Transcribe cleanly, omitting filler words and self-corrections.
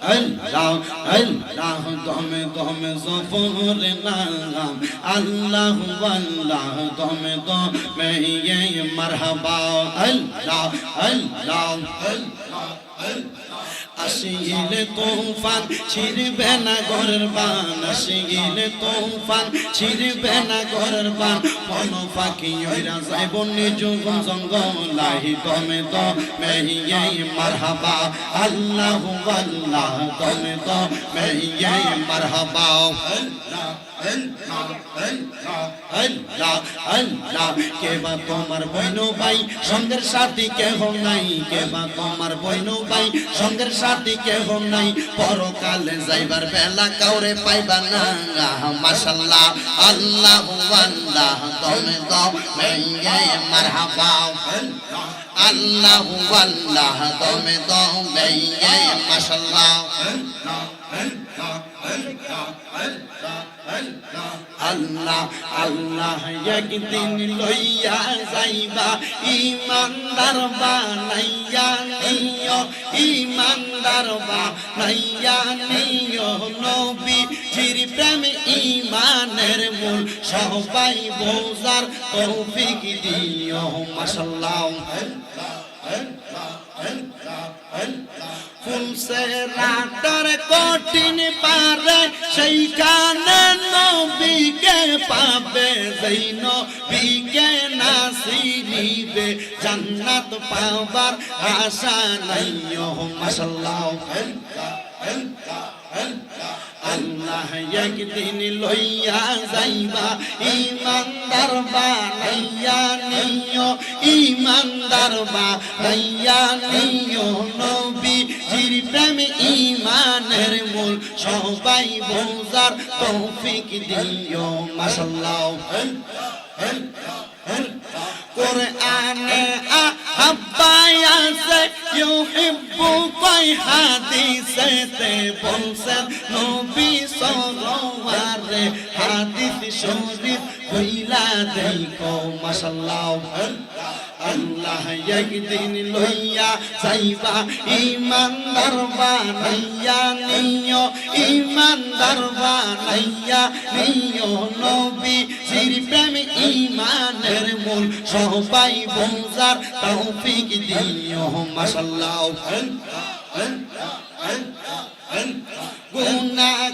আল্লাহ আল্লাহ দমে দমে জফর নাম আল্লাহ আল্লাহ দমে দমে মারহাবা আল্লাহ আল্লাহ আল্লাহ আসিলে তুফান ছিড়বে না ঘরের বান আসিলে তুফান ছিড়বে না ঘরের বান বন পাখি ওইরা যাইব নিজ জঙ্গলাই দমে দমে মারহাবা আল্লাহ আল্লাহ দমে দমে মারহাবা আল্লাহ আল্লাহ আল্লাহ কেবা তোমার বইন ভাই সঙ্গের সাথী কেহ নাই কেবা তোমার বইন ভাই সঙ্গের সাথী কেহ নাই পরকালে যাইবার বেলা কাউরে পাইবা না মাশাআল্লাহ আল্লাহ আল্লাহ দমে দমে মারহাবা আল্লাহ আল্লাহ দমে দমে মাশাআল্লাহ আল্লাহ আল্লাহ একদিন লইয়া যাইবা ইমানদার বানাইয়া নিও ইমানদার বানাইয়া নিও নবীজির প্রেম ঈমানের মূল সবাই বোঝার তৌফিক দিও মাশাআল্লাহ ফুলসে রাতার কঠিন পারে সেইখানে নবীকে পাবে যেই নবীকে নাসিবে জান্নাত পাবার আশা নাই মাশাআল্লাহ আল্লাহ একদিন লইয়া যাইবা ইমানদার বানাইয়া নিও ইমানদার বানাইয়া নিও নবীজির প্রেম ঈমানের মূল সবাই বোঝার তৌফিক দিও মাশাআল্লাহ কোরআনে আব্বায়াসে ইউহিব্বু কই হাদিসেতে বলছেন নবী সরওয়ারে হাদিস শরীফ কইলা দেখো মাশাআল্লাহ আল্লাহ একদিন লইয়া যাইবা ইমানদার বানাইয়া নিও ইমানদার বানাইয়া নিও নবীজির প্রেম ঈমানের মূল সবাই বোঝার তৌফিক দিও মাশাআল্লাহ গুনাহ